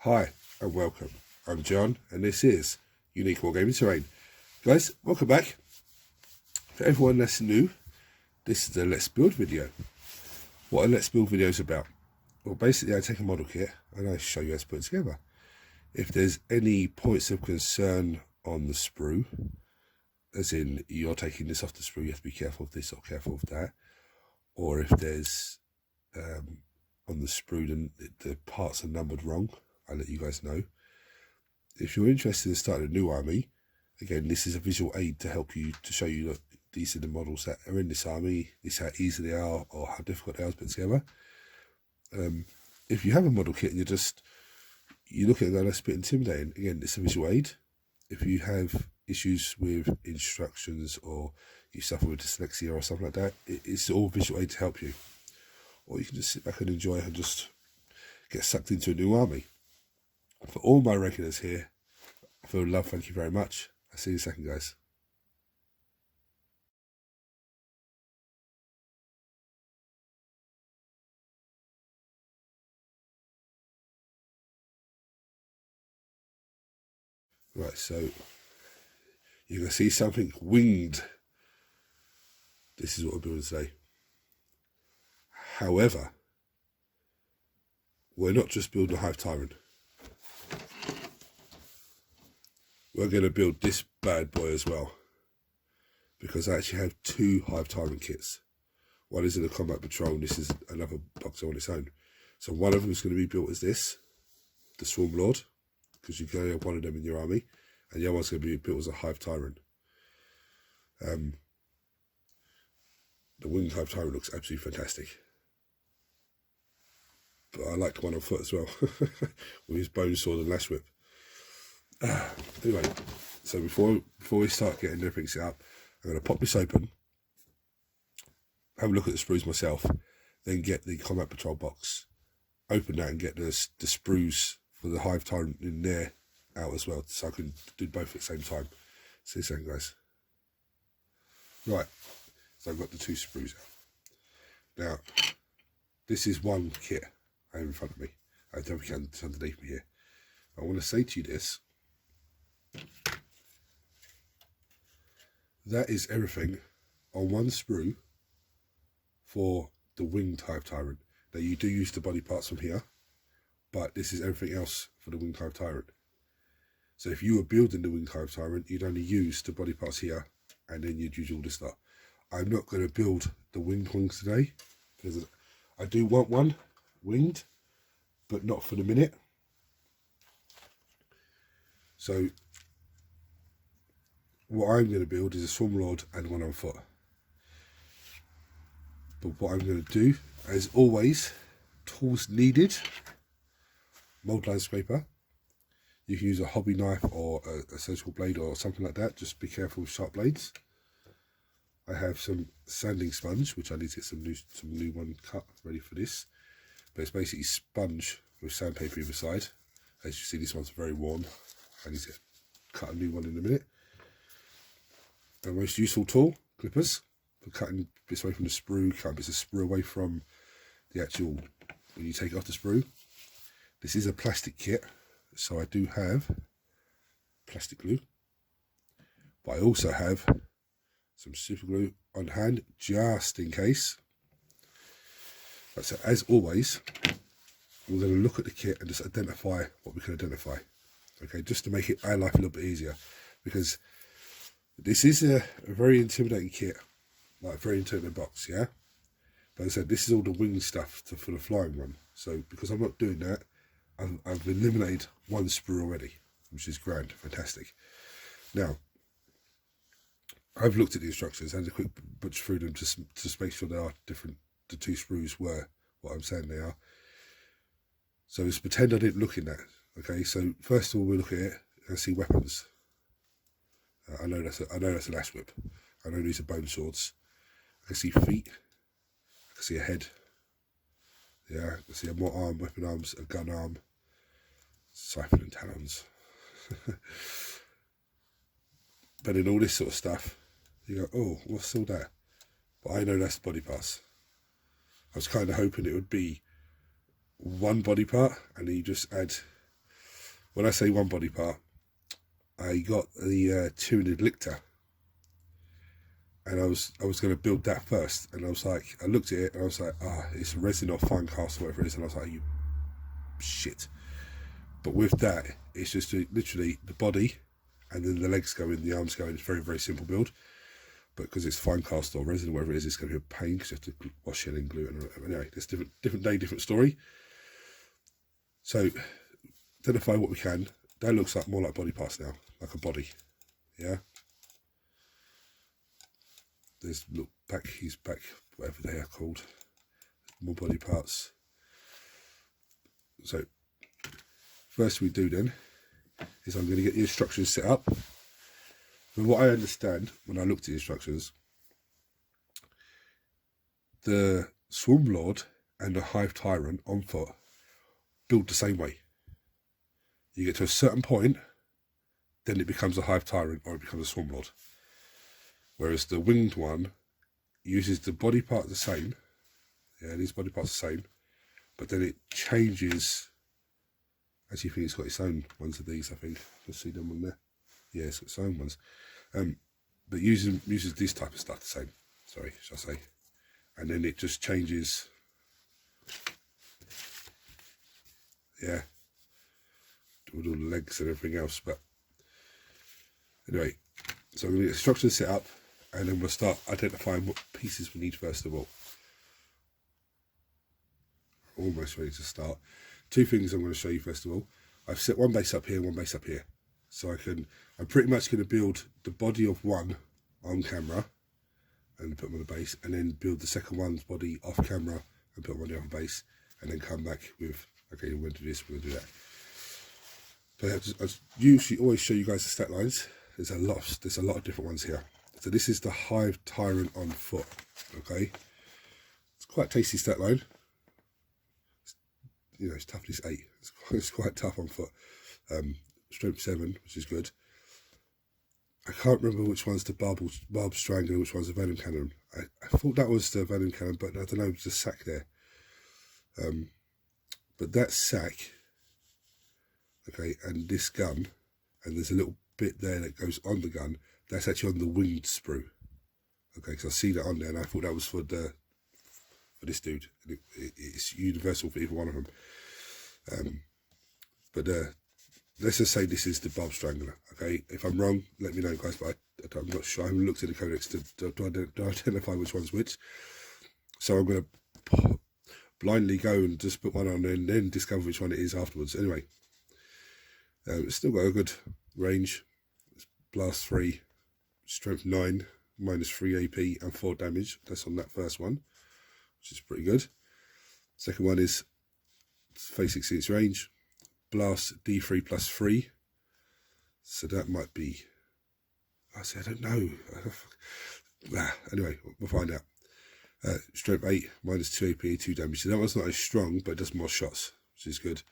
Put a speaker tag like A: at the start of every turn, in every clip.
A: Hi and welcome. I'm John and this is Unique Wargaming Terrain. Guys, welcome back. For everyone that's new, this is a Let's Build video. What a Let's Build video is about? Well, basically I take a model kit and I show you how to put it together. If there's any points of concern on the sprue, as in you're taking this off the sprue, you have to be careful of this or careful of that, or if there's on the sprue the parts are numbered wrong, I'll let you guys know. If you're interested in starting a new army, again, this is a visual aid to help you, to show you that these are the models that are in this army, this is how easy they are or how difficult they are to put together. If you have a model kit and you look at it and go, that's a bit intimidating, again, it's a visual aid. If you have issues with instructions or you suffer with dyslexia or something like that, it's all visual aid to help you. Or you can just sit back and enjoy and just get sucked into a new army. For all my regulars here, I feel love, thank you very much. I'll see you in a second, guys. Right, so you're going to see something winged. This is what we're building today. However, we're not just building a Hive Tyrant. We're going to build this bad boy as well, because I actually have two Hive Tyrant kits. One is in a combat patrol, and this is another box on its own. So one of them is going to be built as this, the Swarmlord, because you can only have one of them in your army, and the other one's going to be built as a Hive Tyrant. The winged Hive Tyrant looks absolutely fantastic. But I like the one on foot as well, with his bone sword and lash whip. Anyway, so before we start getting everything set up, I'm going to pop this open, have a look at the sprues myself, then get the combat patrol box, open that and get the sprues for the Hive Tyrant in there out as well, so I can do both at the same time. See you soon, guys. Right, so I've got the two sprues out. Now, this is one kit I have in front of me. I don't think it's underneath me here. I want to say to you this. That is everything on one sprue for the winged Hive Tyrant. Now you do use the body parts from here, but this is everything else for the winged Hive Tyrant. So if you were building the winged Hive Tyrant, you'd only use the body parts here, and then you'd use all this stuff. I'm not going to build the winged ones today, because I do want one winged, but not for the minute. So what I'm going to build is a Swarmlord and one on foot. But what I'm going to do, as always, tools needed: mold line scraper. You can use a hobby knife or a surgical blade or something like that. Just be careful with sharp blades. I have some sanding sponge, which I need to get some new one cut ready for this. But it's basically sponge with sandpaper either side. As you see, this one's very worn. I need to cut a new one in a minute. The most useful tool, clippers, for cutting bits away from the sprue, cutting bits of sprue away from the actual, when you take it off the sprue. This is a plastic kit, so I do have plastic glue, but I also have some super glue on hand, just in case. Right, so as always, we're going to look at the kit and just identify what we can identify. Okay, just to make our life a little bit easier, because this is a very intimidating kit, like a very intimidating box, yeah? But as I said, this is all the wing stuff for the flying one. So because I'm not doing that, I've eliminated one sprue already, which is grand, fantastic. Now, I've looked at the instructions, had a quick butcher through them just to make sure they are different. The two sprues were what I'm saying they are. So let's pretend I didn't look in that. Okay, so first of all, we'll look at it and see weapons. I know that's a lash whip. I know these are bone swords. I can see feet. I can see a head. Yeah, I can see a more arm, weapon arms, a gun arm, siphon and talons. But in all this sort of stuff, you go, oh, what's all that? But I know that's the body parts. I was kind of hoping it would be one body part, and then you just add when I say one body part, I got the Tyranid Lictor, and I was going to build that first, and I was like, I looked at it and I was like, it's resin or fine cast or whatever it is, and I was like, you shit. But with that, it's just literally the body, and then the legs go in, the arms go in. It's very, very simple build. But because it's fine cast or resin or whatever it is, it's going to be a pain because you have to wash it and glue it. And anyway, it's different day, different story. So identify what we can. That looks like more like body parts now, like a body. Yeah. There's look back, his back, whatever they are called. More body parts. So first we do then is I'm going to get the instructions set up. From what I understand, when I looked at the instructions, the Swarmlord and the Hive Tyrant on foot build the same way. You get to a certain point, then it becomes a Hive Tyrant or it becomes a Swarmlord. Whereas the winged one uses the body part the same. Yeah, these body parts the same, but then it changes. Actually, I think it's got its own ones of these. I think you'll see them on there. Yeah, it's got its own ones. But uses this type of stuff the same. Sorry, should I say? And then it just changes. Yeah, with all the legs and everything else. But anyway, so I'm going to get the structure set up, and then we'll start identifying what pieces we need first of all. Almost ready to start. Two things I'm going to show you first of all. I've set one base up here, one base up here. So I'm pretty much going to build the body of one on camera and put them on the base, and then build the second one's body off camera and put them on the other base, and then come back with, okay, we're going to do this, we're going to do that. But I usually always show you guys the stat lines. There's a lot of different ones here. So this is the Hive Tyrant on foot. Okay, it's quite a tasty stat line. You know, it's toughness 8. It's quite tough on foot. Strength 7, which is good. I can't remember which one's the barb strangler, which one's the venom cannon. I thought that was the venom cannon, but I don't know, there's a sack there. But that sack, okay, and this gun, and there's a little bit there that goes on the gun, that's actually on the winged sprue. Okay, because I see that on there, and I thought that was for this dude. It's universal for either one of them. But let's just say this is the barb strangler. Okay, if I'm wrong, let me know, guys. But I'm not sure. I haven't looked at the codex to identify which one's which. So I'm going to blindly go and just put one on and then discover which one it is afterwards. Anyway, it's still got a good range. It's blast 3, strength 9, -3 AP and 4 damage. That's on that first one, which is pretty good. Second one is face exceeds range, blast D3 +3. So that might be, I don't know. Anyway, we'll find out. Strength 8, -2 AP, 2 damage. So that one's not as strong, but it does more shots, which is good.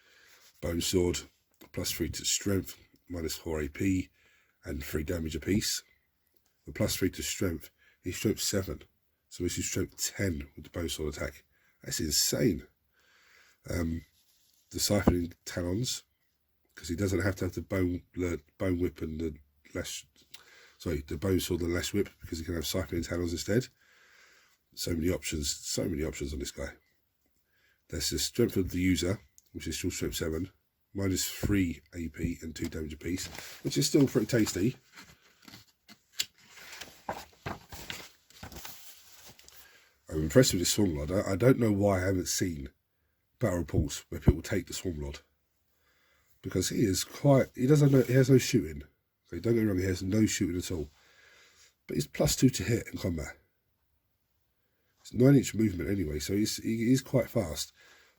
A: Bone sword, +3 to strength, -4 AP, and 3 damage apiece. The +3 to strength, he's strength 7. So this is strength 10 with the bone sword attack. That's insane. The siphoning talons, because he doesn't have to have the bone whip and the lash, sorry, the bone sword and lash whip, because he can have siphoning talons instead. So many options on this guy. That's the strength of the user, which is still strength 7, -3 AP and 2 damage apiece, which is still pretty tasty. I'm impressed with this Swarmlord. I don't know why I haven't seen battle reports where people take the Swarmlord, because he has no shooting. So don't get me wrong, he has no shooting at all, but he's +2 to hit in combat. It's 9-inch movement anyway, so he's quite fast.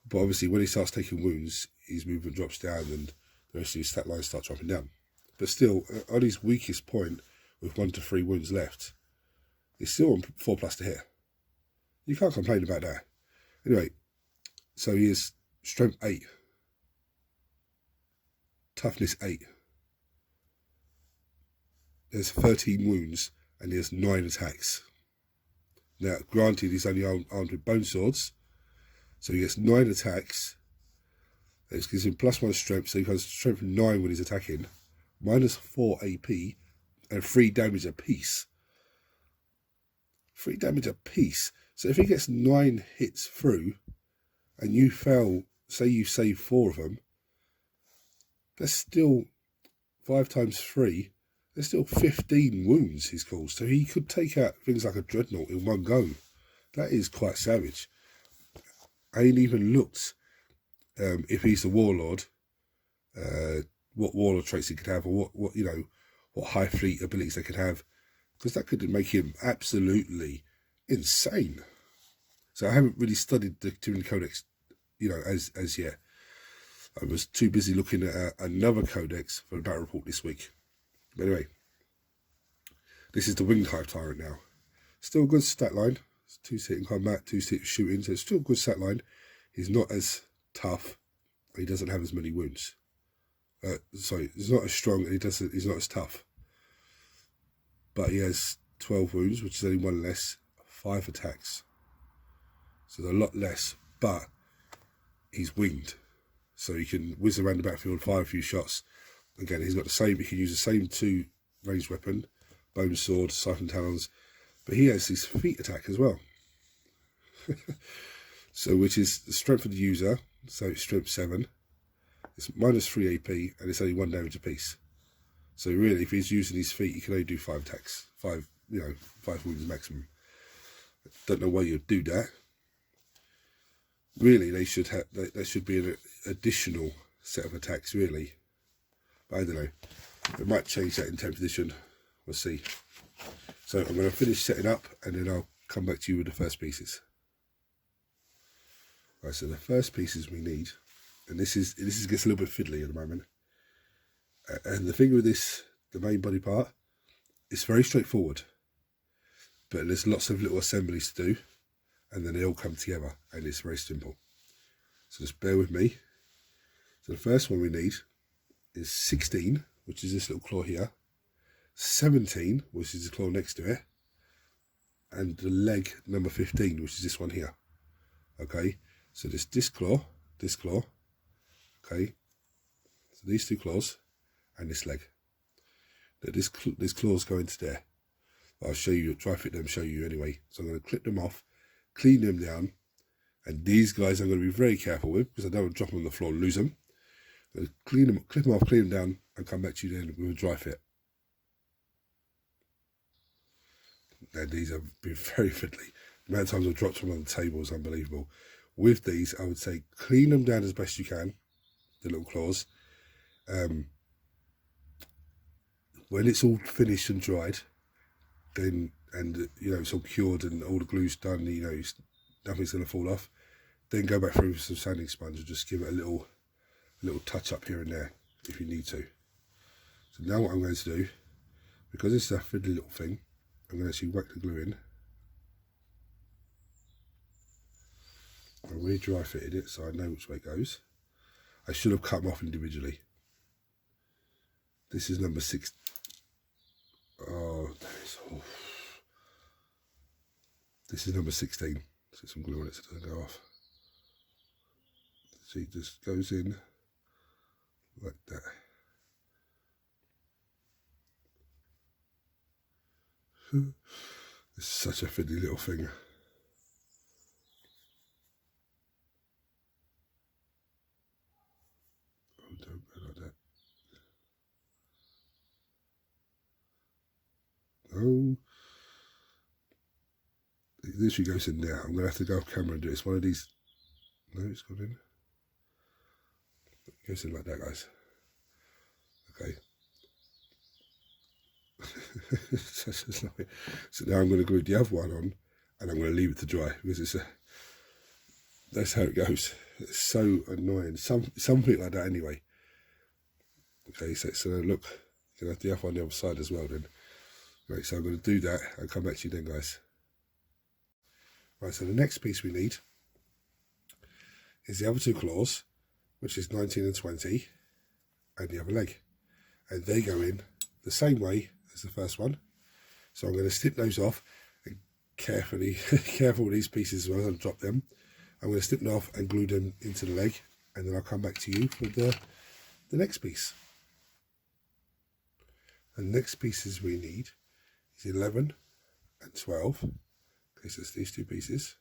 A: But obviously when he starts taking wounds, his movement drops down and the rest of his stat lines start dropping down. But still, on his weakest point, with 1 to 3 wounds left, he's still on 4+ to hit. You can't complain about that. Anyway, so he is strength 8, toughness 8. There's 13 wounds and he has 9 attacks. Now, granted, he's only armed with bone swords, so he gets 9 attacks, It gives him +1 strength, so he has strength 9 when he's attacking, -4 AP, and 3 damage apiece. 3 damage apiece. So if he gets 9 hits through, and you fail, say you save 4 of them, that's still 5 times 3. There's still 15 wounds he's caused. So he could take out things like a dreadnought in one go. That is quite savage. I ain't even looked, if he's the warlord, what warlord traits he could have, or what you know, what high fleet abilities they could have, because that could make him absolutely insane. So I haven't really studied the Tyranid Codex, you know, as yet. I was too busy looking at another codex for the battle report this week. But anyway, this is the Winged Hive Tyrant now. Still a good stat line. It's 2-sit in combat, 2-sit shooting, so it's still a good stat line. He's not as tough. He doesn't have as many wounds. Sorry, he's not as strong and he's not as tough. But he has 12 wounds, which is only 1 less, 5 attacks. So a lot less, but he's winged. So he can whiz around the battlefield, fire a few shots. Again, he's got the same, he can use the same 2 ranged weapon, bone sword, siphon talons, but he has his feet attack as well. So which is the strength of the user, so it's strength 7. It's -3 AP and it's only 1 damage apiece. So really, if he's using his feet, he can only do 5 attacks, 5 wounds maximum. Don't know why you'd do that. Really, they should have. There should be an additional set of attacks, really. But I don't know. They might change that in 10th edition. We'll see. So I'm going to finish setting up, and then I'll come back to you with the first pieces. Right. So the first pieces we need, and this gets a little bit fiddly at the moment. And the thing with this, the main body part, it's very straightforward. But there's lots of little assemblies to do. And then they all come together, and it's very simple. So just bear with me. So the first one we need is 16, which is this little claw here, 17, which is the claw next to it, and the leg number 15, which is this one here. Okay, so this claw, okay, so these 2 claws, and this leg. Now this claws go into there. I'll show you, try fit them, show you anyway. So I'm going to clip them off, clean them down, and these guys I'm going to be very careful with because I don't want to drop them on the floor and lose them. I'm going to clean them, clip them off, clean them down, and come back to you then with a dry fit. Now these have been very fiddly. The amount of times I've dropped them on the table is unbelievable. With these, I would say clean them down as best you can, the little claws. When it's all finished and dried, then, and you know, it's all cured and all the glue's done, you know, nothing's going to fall off, then go back through with some sanding sponge and just give it a little touch up here and there if you need to. So now what I'm going to do, because it's a fiddly little thing, I'm going to actually whack the glue in. I really dry fitted it so I know which way it goes. I should have cut them off individually. This is number 6. Oh, this is number 16. Let's get some glue on it so it doesn't go off. See, it just goes in like that. It's such a fiddly little thing. Oh, don't go like that. No. It literally goes in there. I'm going to have to go off camera and do it. It's one of these. No, it's gone in. It goes in like that, guys. Okay. So now I'm going to glue the other one on, and I'm going to leave it to dry because that's how it goes. It's so annoying. Something like that anyway. Okay, so look, you can have the other on the other side as well then. Right, so I'm going to do that. I'll come back to you then, guys. Right, so the next piece we need is the other 2 claws, which is 19 and 20, and the other leg. And they go in the same way as the first one. So I'm going to snip those off and careful with these pieces as well, I'll drop them. I'm going to snip them off and glue them into the leg and then I'll come back to you for the next piece. And the next pieces we need is 11 and 12. Okay, so it's these two pieces,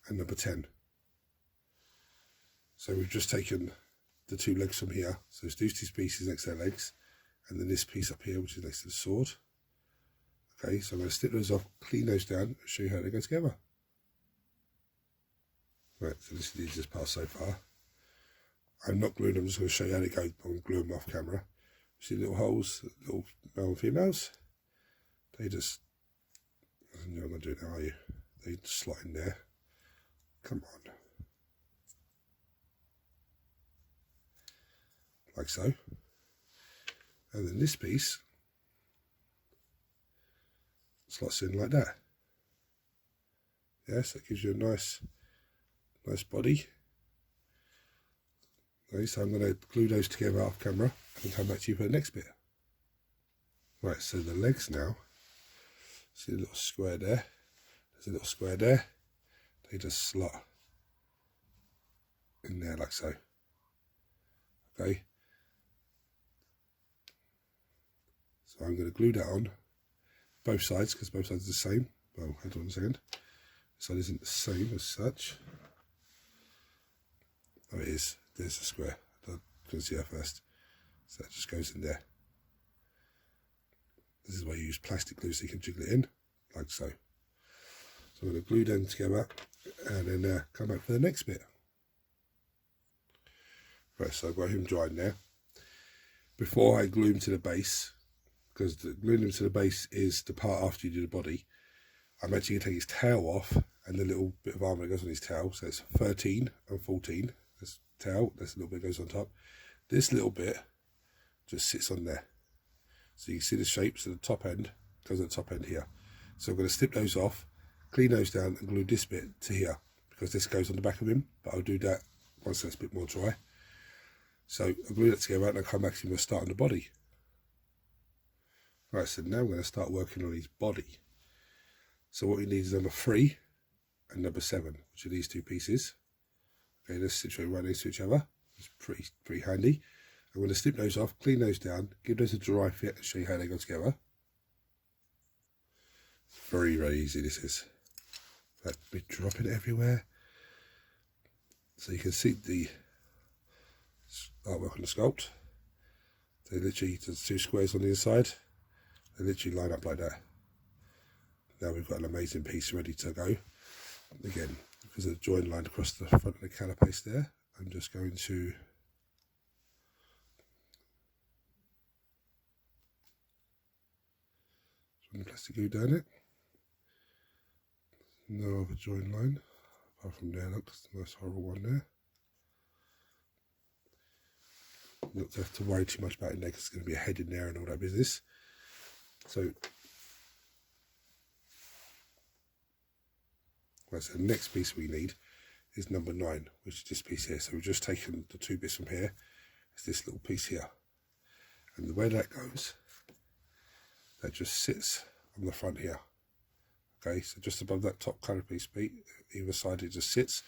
A: and number 10. So we've just taken the two legs from here. So it's these two pieces next to their legs, and then this piece up here, which is next to the sword. Okay, so I'm going to snip those off, clean those down, and show you how they go together. Right, so this is this part so far. I'm not gluing them, I'm just going to show you how they go. I'm going to glue them off camera. See little holes, little male and females? They just, you're not going to do it now, are you? They just slot in there. Come on. Like so. And then this piece slots in like that. Yes, that gives you a nice body. Okay, so I'm going to glue those together off camera and come back to you for the next bit. Right, so the legs now, see a little square there, there's a little square there, they just slot in there like so. Okay, so I'm going to glue that on both sides because both sides are the same. Well, hold on a second. This side isn't the same as such. Oh, it is. There's the square. I couldn't see that first. So that just goes in there. This is where you use plastic glue so you can jiggle it in, like so. So I'm going to glue them together and then come back for the next bit. Right, so I've got him drying there. Before I glue him to the base, because gluing him to the base is the part after you do the body, I'm actually going to take his tail off and the little bit of armour that goes on his tail. So it's 13 and 14. This tail, this little bit goes on top. This little bit just sits on there. So you can see the shapes, so the top end goes at the top end here. So I'm going to snip those off, clean those down and glue this bit to here because this goes on the back of him, but I'll do that once that's a bit more dry. So I'll glue that together and I'll come back to you and start on the body. Right, so now I'm going to start working on his body. So what we need is number 3 and number 7, which are these two pieces. Okay, let's situate right next to each other. It's pretty handy. I'm going to snip those off, clean those down, give those a dry fit and show you how they go together. Very, very easy this is. That bit dropping everywhere. So you can see the artwork on the sculpt. They literally, there's 2 squares on the inside. They literally line up like that. Now we've got an amazing piece ready to go. Again, because of the join line across the front of the carapace there, I'm just going to run the plastic glue down it. No other join line, apart from there, look, the nice horrible one there. Not to have to worry too much about it there because there's going to be a head in there and all that business. So, right, so the next piece we need is number 9, which is this piece here. So we've just taken the 2 bits from here. It's this little piece here. And the way that goes, that just sits on the front here. Okay, so just above that top carapace bit, either side it just sits.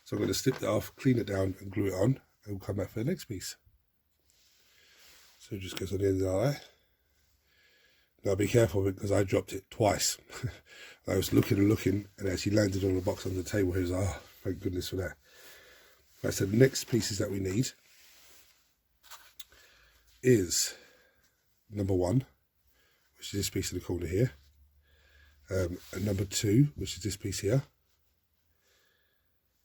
A: So I'm going to snip that off, clean it down and glue it on, and we'll come back for the next piece. So it just goes on the end of that. Now be careful of it because I dropped it twice. I was looking and looking and it actually landed on the box on the table. He was like, oh, thank goodness for that. Right, so the next pieces that we need is number 1, which is this piece in the corner here. And number 2, which is this piece here.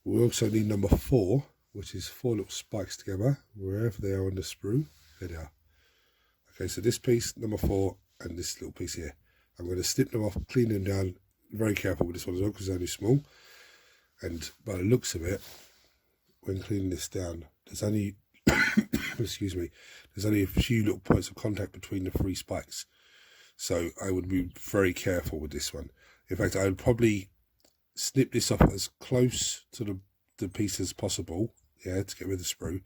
A: We also need number 4, which is 4 little spikes together, wherever they are on the sprue. There they are. Okay, so this piece, number 4, and this little piece here. I'm going to snip them off, clean them down. Very careful with this one as well because it's only small. And by the looks of it, when cleaning this down, there's only, excuse me, there's only a few little points of contact between the 3 spikes. So I would be very careful with this one. In fact, I would probably snip this off as close to the piece as possible, yeah, to get rid of the sprue,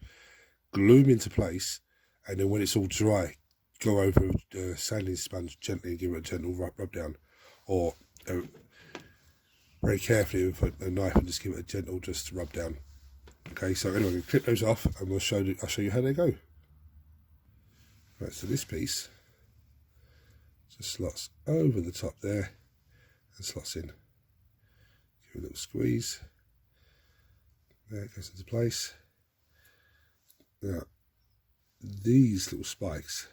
A: glue them into place, and then when it's all dry, go over the sanding sponge gently and give it a gentle rub down, or very carefully with a knife and just give it a gentle just rub down. Okay, so anyway, we'll clip those off and I'll show you how they go. Right, so this piece just slots over the top there and slots in. Give it a little squeeze. There it goes into place. Now, these little spikes,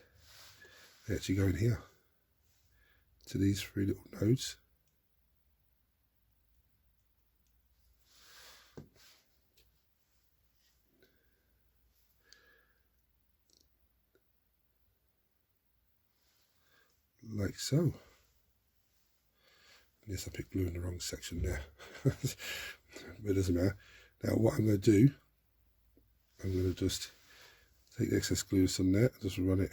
A: they actually go in here to these 3 little nodes. Like so. Yes, I picked glue in the wrong section there. But it doesn't matter. Now what I'm going to do, I'm going to just take the excess glue that's on there, just run it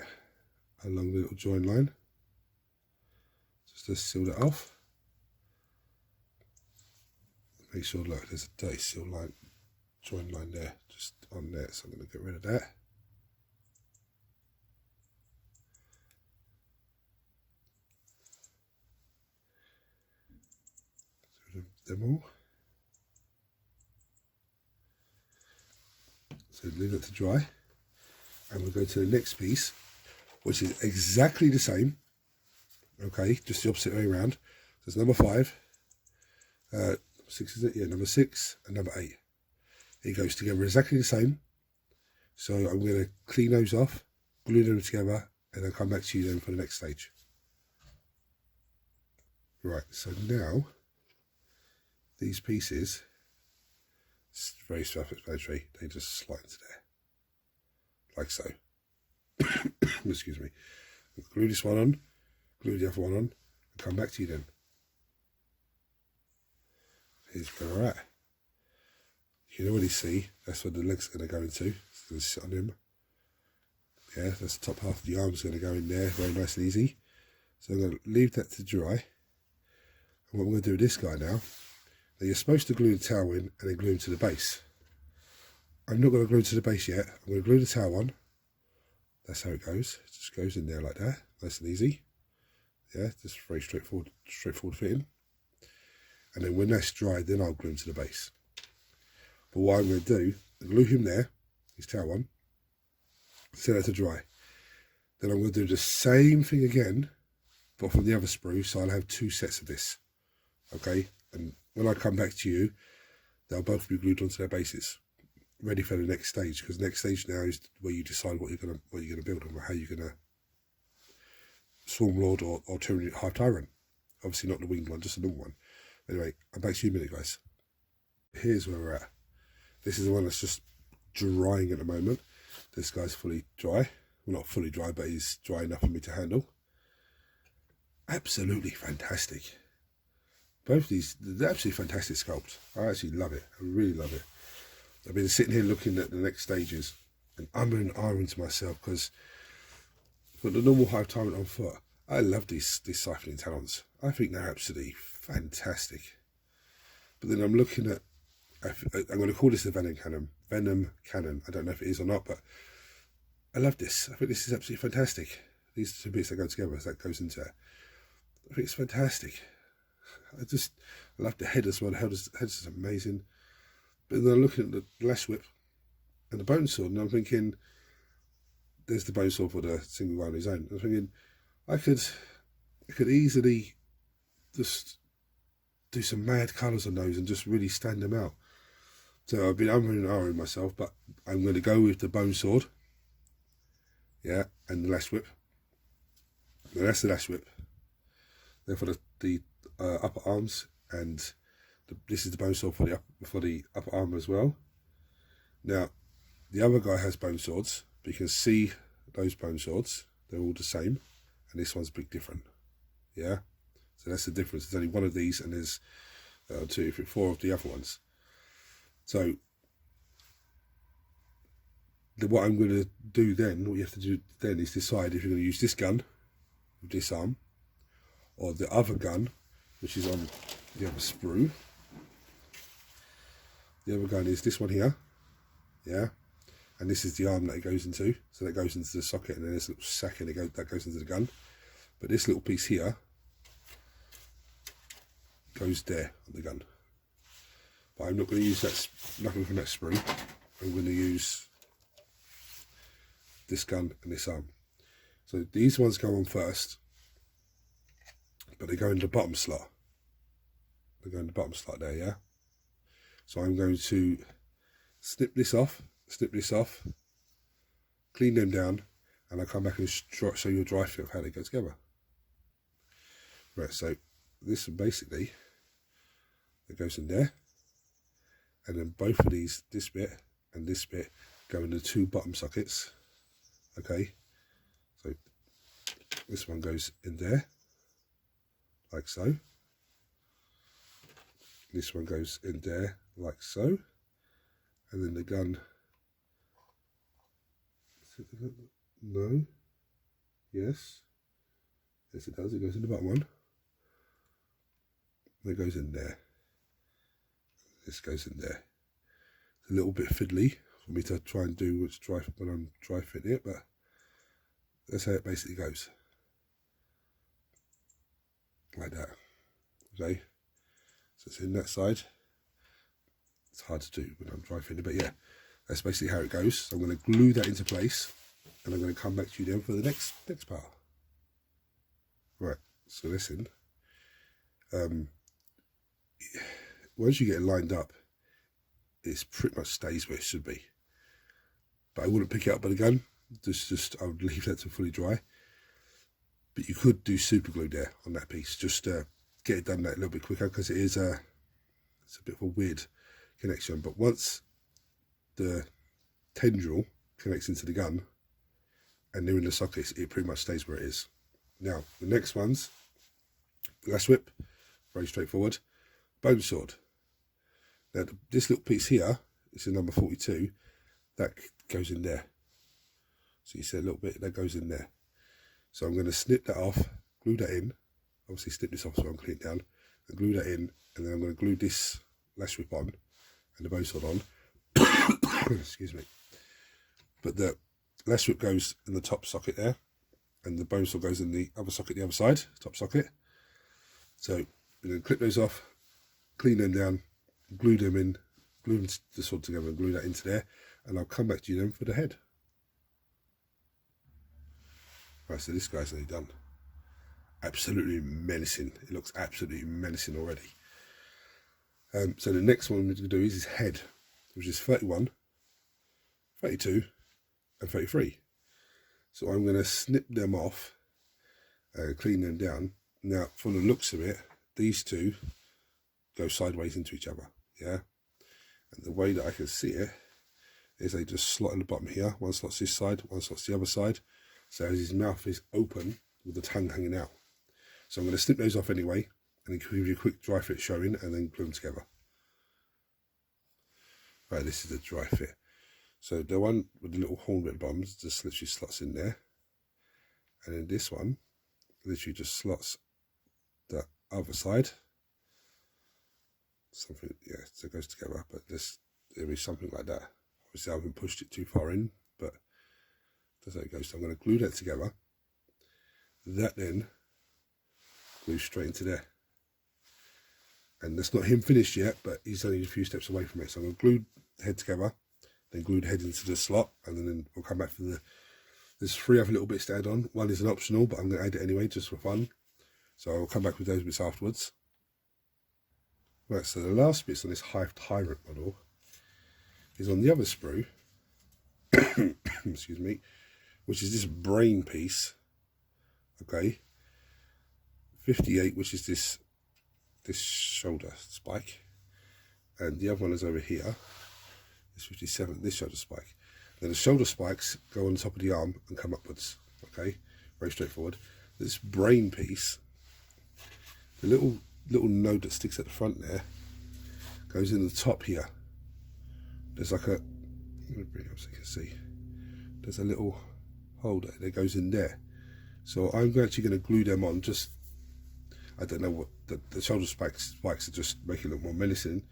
A: along the little join line, just to seal it off. Make sure, look, there's a dirty seal line, join line there, just on there, so I'm going to get rid of that. Them all. So leave it to dry, and we'll go to the next piece, which is exactly the same. Okay, just the opposite way around. There's number 5, 6 is it? Yeah, number 6 and number 8. It goes together exactly the same. So I'm going to clean those off, glue them together, and then come back to you then for the next stage. Right, so now these pieces, it's very self-explanatory, they just slide into there, like so. Excuse me. Glue this one on, glue the other one on, and come back to you then. Here's where we're at. You can already see that's where the legs are going to go into. It's going to sit on him. Yeah, that's the top half of the arm's going to go in there, very nice and easy. So I'm going to leave that to dry. And what I'm going to do with this guy now, now you're supposed to glue the towel in and then glue him to the base. I'm not going to glue to the base yet. I'm going to glue the towel on. That's how it goes. It just goes in there like that, nice and easy. Yeah, just very straightforward fitting. And then when that's dried, then I'll glue him to the base. But what I'm going to do, glue him there, his towel on, set that to dry. Then I'm going to do the same thing again, but from the other sprue, so I'll have 2 sets of this. Okay, and when I come back to you, they'll both be glued onto their bases, ready for the next stage. Because the next stage now is where you decide what you're gonna build on, or how you're gonna Swarmlord or Tyranids Hive Tyrant. Obviously not the winged one, just a normal one. Anyway, I'm back to you in a minute, guys. Here's where we're at. This is the one that's just drying at the moment. This guy's fully dry. Well, not fully dry, but he's dry enough for me to handle. Absolutely fantastic. Both of these, they're absolutely fantastic sculpts. I actually love it. I really love it. I've been sitting here looking at the next stages and I'm ahhing to myself because for the normal Hive Tyrant on foot, I love these siphoning talons. I think they're absolutely fantastic. But then I'm looking at, I'm going to call this the Venom Cannon. I don't know if it is or not, but I love this. I think this is absolutely fantastic. These 2 bits that go together, as that goes into it. I think it's fantastic. I love the head as well. The head is amazing. But then I'm looking at the lash whip and the bone sword, and I'm thinking, there's the bone sword for the single one on his own. I'm thinking, I could easily just do some mad colours on those and just really stand them out. So I've been ahhing myself, but I'm going to go with the bone sword. Yeah, and the lash whip. Now that's the lash whip. Then for the upper arms, and this is the bone sword for the upper arm as well. Now the other guy has bone swords, but you can see those bone swords, they're all the same, and this one's a bit different. Yeah, so that's the difference. There's only one of these, and there's 2, 3, 4 of the other ones. So what I'm going to do then, what you have to do then is decide if you're going to use this gun with this arm, or the other gun, which is on the other sprue. The other gun is this one here, yeah, and this is the arm that it goes into. So that goes into the socket, and then there's a little sack, and that goes into the gun. But this little piece here goes there on the gun. but I'm not going to use that, nothing from that sprue. I'm going to use this gun and this arm. So these ones go on first, but they go in the bottom slot. They go in the bottom slot there, yeah? So I'm going to snip this off, clean them down, and I'll come back and show you a dry fit of how they go together. Right, so this basically, it goes in there, and then both of these, this bit and this bit, go in the two bottom sockets. Okay, so this one goes in there, like so. This one goes in there, like so. And then the gun, no, yes, yes it does, it goes in the bottom one. It goes in there. This goes in there. It's a little bit fiddly for me to try and do what's dry when I'm dry fitting it, but that's how it basically goes. Like that. Okay. So it's in that side. It's hard to do when I'm dry fitting, but yeah, that's basically how it goes. So I'm going to glue that into place, and I'm going to come back to you then for the next part. Right. So listen. Once you get it lined up, it pretty much stays where it should be. But I wouldn't pick it up by the gun. I would leave that to fully dry. But you could do super glue there on that piece. Just get it done that a little bit quicker, because it is it's a bit of a weird connection. But once the tendril connects into the gun and they're in the sockets, it pretty much stays where it is. Now the next one's lash whip, very straightforward. Bone sword. Now this little piece here, it's a number 42, that goes in there. So you see a little bit that goes in there. So I'm going to snip that off, glue that in. Obviously snip this off so I'm clean it down, and glue that in, and then I'm going to glue this lash whip on and the bone sword on. Excuse me. But the lash whip goes in the top socket there, and the bone sword goes in the other socket, the other side, top socket. So we're going to clip those off, clean them down, glue them in, glue the sword together and glue that into there, and I'll come back to you then for the head. Right, so this guy's nearly done. Absolutely menacing. It looks absolutely menacing already. So the next one we're going to do is his head, which is 31, 32 and 33. So I'm going to snip them off, clean them down. Now from the looks of it, these two go sideways into each other, yeah? And the way that I can see it is they just slot in the bottom here. One slots this side, one slots the other side. So his mouth is open with the tongue hanging out. So I'm going to snip those off anyway, and then give you a quick dry fit showing, and then glue them together. Right, this is the dry fit. So the one with the little horn bit at the bottom just literally slots in there. And then this one literally just slots the other side. Something, yeah, so it goes together, but it'll be something like that. Obviously I haven't pushed it too far in, but that's how it goes. So I'm going to glue that together. That then glues straight into there. And that's not him finished yet, but he's only a few steps away from it. So I'm going to glue the head together, then glue the head into the slot, and then we'll come back for there's 3 other little bits to add on. One is an optional, but I'm going to add it anyway, just for fun. So I'll come back with those bits afterwards. Right, so the last bits on this Hive Tyrant model is on the other sprue, excuse me, which is this brain piece, okay, 58, which is this shoulder spike, and the other one is over here, is 57, this shoulder spike. Then the shoulder spikes go on the top of the arm and come upwards, okay, very straightforward. This brain piece, the little node that sticks at the front there, goes in the top here. There's like a, let me bring it up so you can see, there's a little holder that goes in there. So I'm actually going to glue them on. Just, I don't know what the shoulder spikes are just making it look more menacing,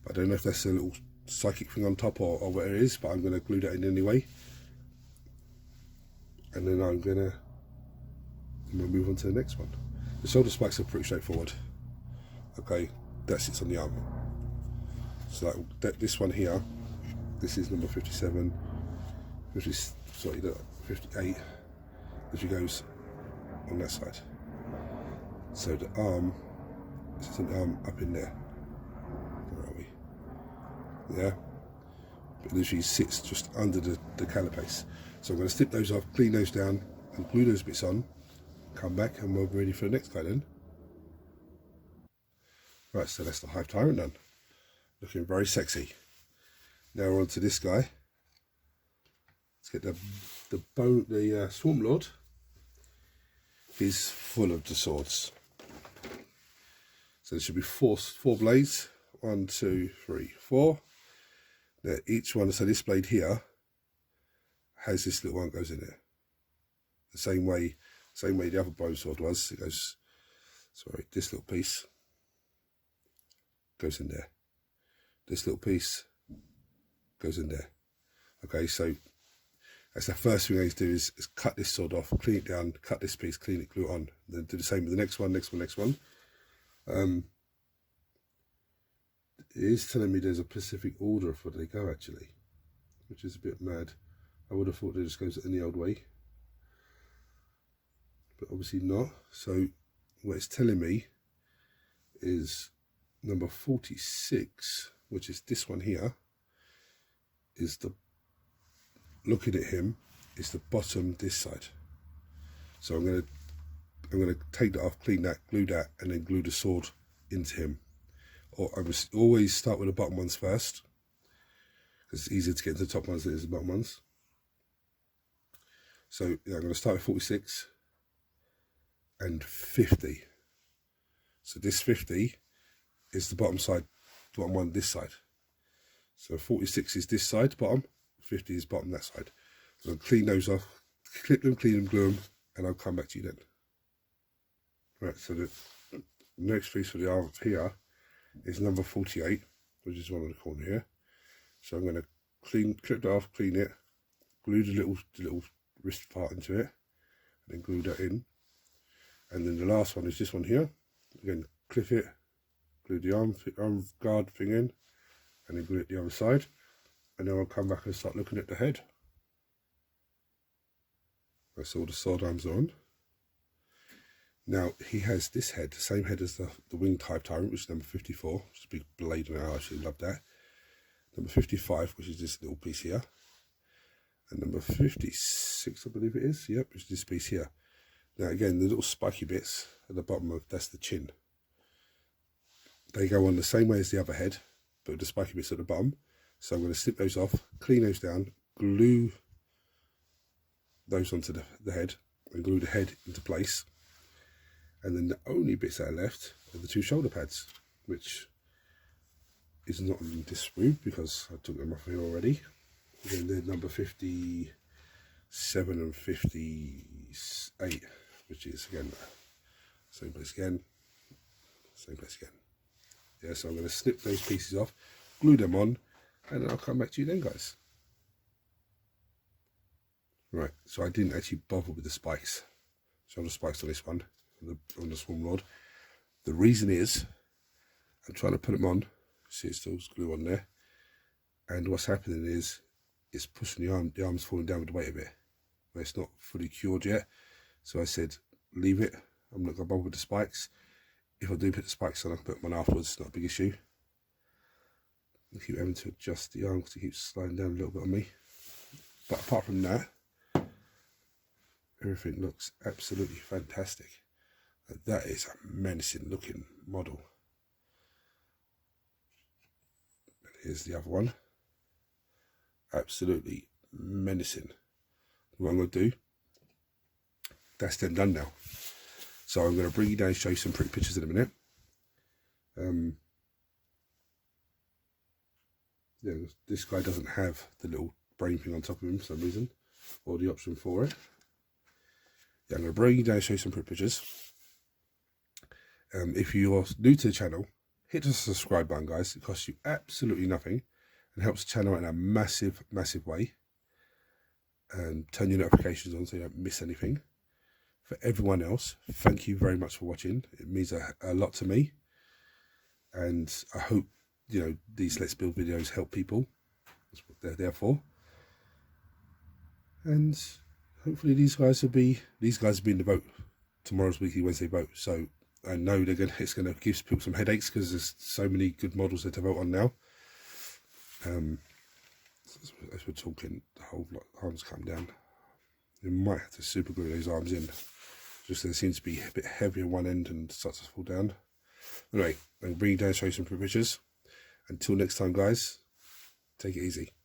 A: but I don't know if that's a little psychic thing on top or what it is, but I'm going to glue that in anyway, and then I'm going to move on to the next one. The shoulder spikes are pretty straightforward. Okay, that sits on the arm. So this one here, this is number 57, 58, which goes on that side. So the arm, this is an arm up in there. Where are we? Yeah. It literally sits just under the carapace. So I'm going to snip those off, clean those down, and glue those bits on. Come back, and we're ready for the next guy then. Right, so that's the Hive Tyrant done. Looking very sexy. Now we're on to this guy. Let's get the Swarmlord. He's full of the swords. So there should be four blades. 1, 2, 3, 4. Now each one, so this blade here has this little one goes in it. The same way the other bone sword was. It goes, sorry, this little piece goes in there. This little piece goes in there. Okay, so that's the first thing I need to do is cut this sword off, clean it down, cut this piece, clean it, glue it on. Then do the same with the next one. It is telling me there's a specific order for they go actually, which is a bit mad. I would have thought it just goes any old way, but obviously not. So what it's telling me is number 46, which is this one here, is the, looking at him, is the bottom this side. So I'm gonna take that off, clean that, glue that, and then glue the sword into him. Or I would always start with the bottom ones first, because it's easier to get into the top ones than it is the bottom ones. So yeah, I'm going to start with 46 and 50. So this 50 is the bottom side, bottom one this side. So 46 is this side, bottom, 50 is bottom that side. So I'll clean those off, clip them, clean them, glue them, and I'll come back to you then. Right, so the next piece for the arm here is number 48, which is one on the corner here. So I'm going to clip that off, clean it, glue the little wrist part into it, and then glue that in. And then the last one is this one here. Again, clip it, glue the arm guard thing in, and then glue it the other side. And then I'll come back and start looking at the head. That's all the sword arms are on. Now he has this head, the same head as the winged Hive Tyrant, which is number 54, which is a big blade, and I actually love that. Number 55, which is this little piece here. And number 56, I believe it is, yep, which is this piece here. Now again, the little spiky bits at the bottom of, that's the chin. They go on the same way as the other head, but with the spiky bits at the bottom. So I'm going to snip those off, clean those down, glue those onto the head, and glue the head into place. And then the only bits that are left are the two shoulder pads, which is not in this room because I took them off here already. Again, they're number 57 and 58, which is again same place again, same place again. Yeah, so I'm going to snip those pieces off, glue them on, and then I'll come back to you then, guys. Right, so I didn't actually bother with the spikes. Shoulder spikes on this one, on the Swarmlord. The reason is I'm trying to put them on. See, it's still glue on there, and what's happening is it's pushing the arm's falling down with the weight of it, but it's not fully cured yet. So I said, leave it. I'm not going to bother with the spikes. If I do put the spikes on, I can put them on afterwards. It's not a big issue. I keep having to adjust the arm because it keeps sliding down a little bit on me. But apart from that, everything looks absolutely fantastic. That is a menacing looking model. And here's the other one. Absolutely menacing. What I'm going to do, that's them done now. So I'm going to bring you down and show you some pretty pictures in a minute. Yeah, this guy doesn't have the little brain thing on top of him for some reason, or the option for it. Yeah, I'm going to bring you down and show you some pretty pictures. If you are new to the channel, hit the subscribe button, guys. It costs you absolutely nothing and helps the channel in a massive, massive way. And turn your notifications on so you don't miss anything. For everyone else, thank you very much for watching. It means a lot to me. And I hope you know, these Let's Build videos help people. That's what they're there for. And hopefully these guys will be in the vote, tomorrow's weekly Wednesday vote. So I know it's gonna give people some headaches because there's so many good models there to vote on now. As we're talking, the whole arms come down. You might have to super glue those arms in. Just there seems to be a bit heavy on one end and starts to fall down. Anyway, I'm bringing down, show you some pictures. Until next time, guys, take it easy.